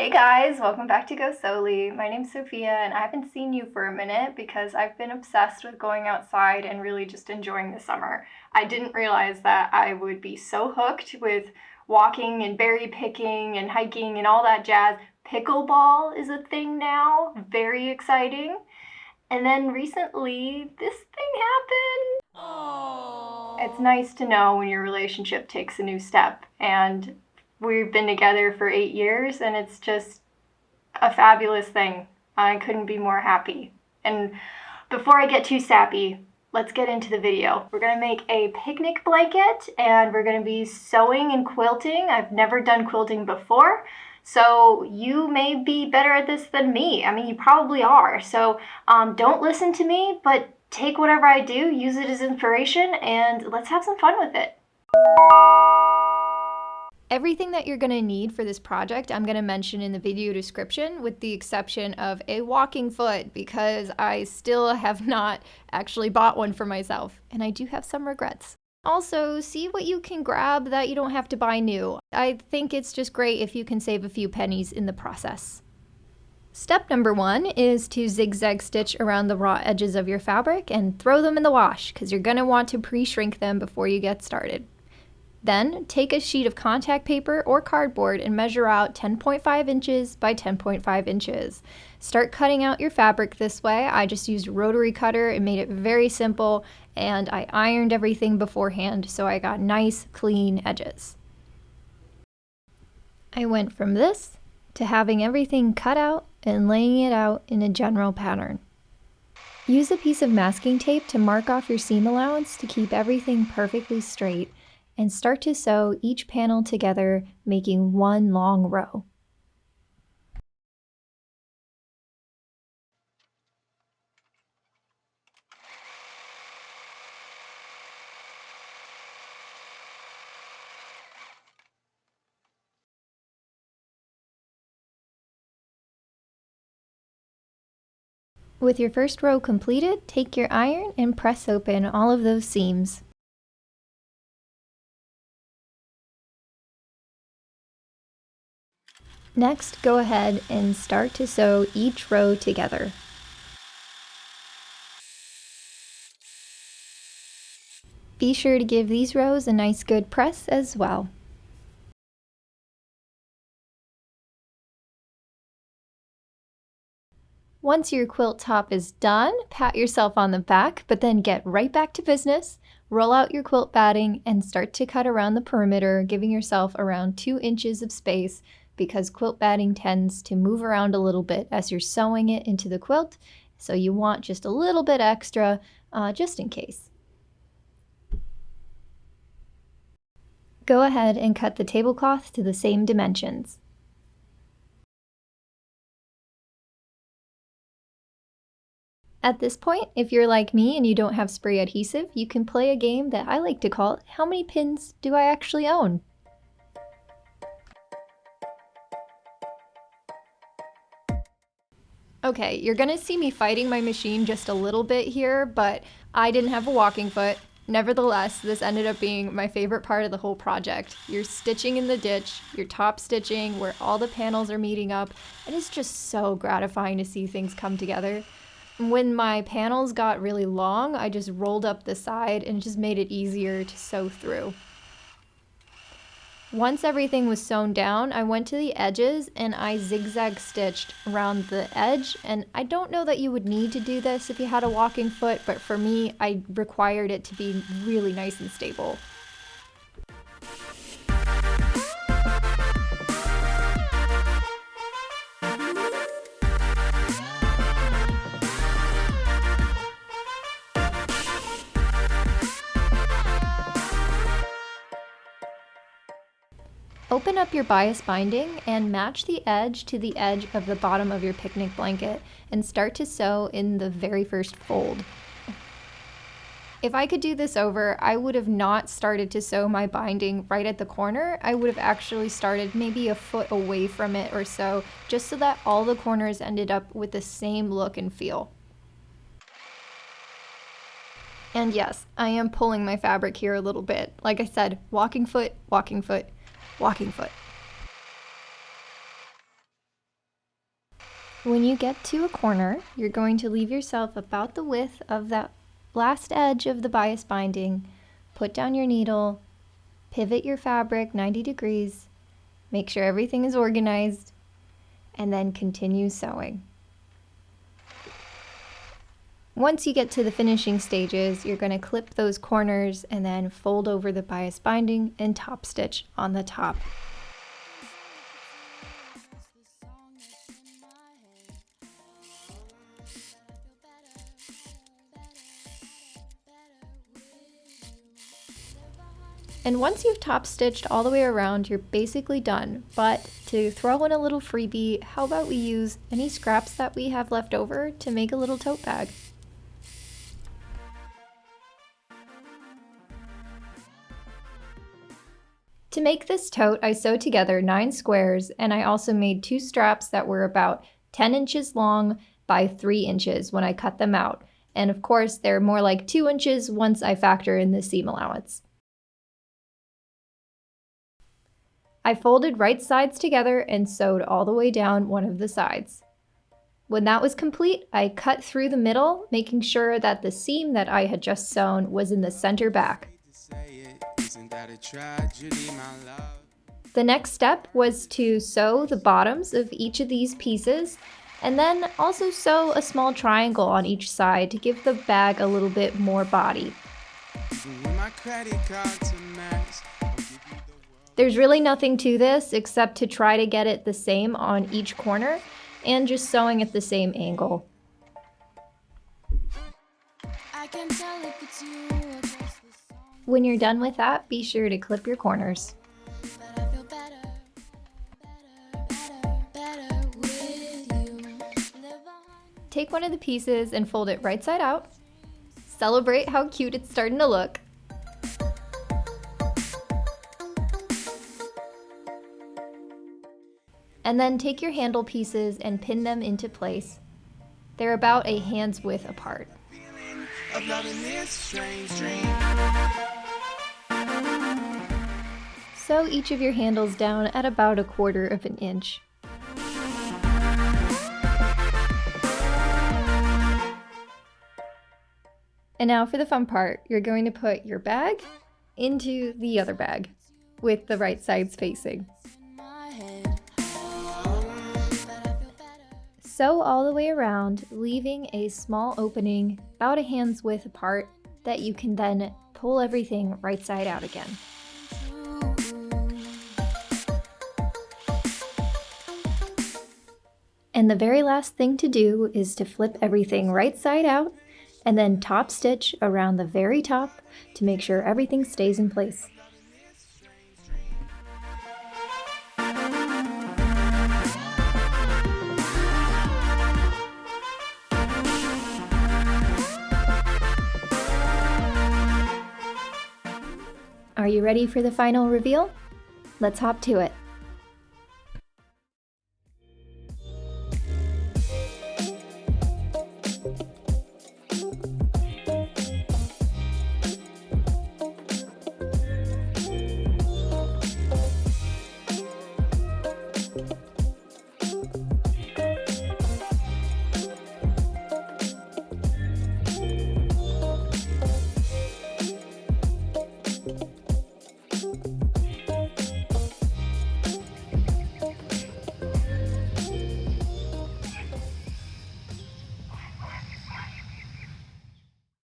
Hey guys, welcome back to Go Soli. My name's Sophia and I haven't seen you for a minute because I've been obsessed with going outside and really just enjoying the summer. I didn't realize that I would be so hooked with walking and berry picking and hiking and all that jazz. Pickleball is a thing now, very exciting. And then recently, this thing happened. Aww. It's nice to know when your relationship takes a new step, and we've been together for 8 years, and it's just a fabulous thing. I couldn't be more happy. And before I get too sappy, let's get into the video. We're gonna make a picnic blanket, and we're gonna be sewing and quilting. I've never done quilting before, so you may be better at this than me. I mean, you probably are. So don't listen to me, but take whatever I do, use it as inspiration, and let's have some fun with it. Everything that you're going to need for this project, I'm going to mention in the video description, with the exception of a walking foot, because I still have not actually bought one for myself, and I do have some regrets. Also, see what you can grab that you don't have to buy new. I think it's just great if you can save a few pennies in the process. Step number 1 is to zigzag stitch around the raw edges of your fabric and throw them in the wash, because you're going to want to pre-shrink them before you get started. Then, take a sheet of contact paper or cardboard and measure out 10.5 inches by 10.5 inches. Start cutting out your fabric this way. I just used a rotary cutter and made it very simple, and I ironed everything beforehand so I got nice, clean edges. I went from this to having everything cut out and laying it out in a general pattern. Use a piece of masking tape to mark off your seam allowance to keep everything perfectly straight, and start to sew each panel together, making one long row. With your first row completed, take your iron and press open all of those seams. Next, go ahead and start to sew each row together. Be sure to give these rows a nice good press as well. Once your quilt top is done, pat yourself on the back, but then get right back to business. Roll out your quilt batting and start to cut around the perimeter, giving yourself around 2 inches of space, because quilt batting tends to move around a little bit as you're sewing it into the quilt, so you want just a little bit extra, just in case. Go ahead and cut the tablecloth to the same dimensions. At this point, if you're like me and you don't have spray adhesive, you can play a game that I like to call How Many Pins Do I Actually Own? Okay, you're gonna see me fighting my machine just a little bit here, but I didn't have a walking foot. Nevertheless, this ended up being my favorite part of the whole project. You're stitching in the ditch, you're top stitching where all the panels are meeting up, and it's just so gratifying to see things come together. When my panels got really long, I just rolled up the side and it just made it easier to sew through. Once everything was sewn down, I went to the edges and I zigzag stitched around the edge, and I don't know that you would need to do this if you had a walking foot, but for me, I required it to be really nice and stable. Open up your bias binding and match the edge to the edge of the bottom of your picnic blanket and start to sew in the very first fold. If I could do this over, I would have not started to sew my binding right at the corner. I would have actually started maybe a foot away from it or so, just so that all the corners ended up with the same look and feel. And yes, I am pulling my fabric here a little bit. Like I said, walking foot, walking foot, walking foot. When you get to a corner, you're going to leave yourself about the width of that last edge of the bias binding, put down your needle, pivot your fabric 90 degrees, make sure everything is organized, and then continue sewing. Once you get to the finishing stages, you're going to clip those corners and then fold over the bias binding and top stitch on the top. And once you've top stitched all the way around, you're basically done. But to throw in a little freebie, how about we use any scraps that we have left over to make a little tote bag? To make this tote, I sewed together 9 squares, and I also made 2 straps that were about 10 inches long by 3 inches when I cut them out. And of course, they're more like 2 inches once I factor in the seam allowance. I folded right sides together and sewed all the way down one of the sides. When that was complete, I cut through the middle, making sure that the seam that I had just sewn was in the center back. The next step was to sew the bottoms of each of these pieces, and then also sew a small triangle on each side to give the bag a little bit more body. There's really nothing to this except to try to get it the same on each corner and just sewing at the same angle. When you're done with that, be sure to clip your corners. Take one of the pieces and fold it right side out. Celebrate how cute it's starting to look. And then take your handle pieces and pin them into place. They're about a hand's width apart. Sew each of your handles down at about 1/4 of an inch. And now for the fun part, you're going to put your bag into the other bag with the right sides facing. Sew all the way around, leaving a small opening about a hand's width apart that you can then pull everything right side out again. And the very last thing to do is to flip everything right side out and then top stitch around the very top to make sure everything stays in place. Are you ready for the final reveal? Let's hop to it.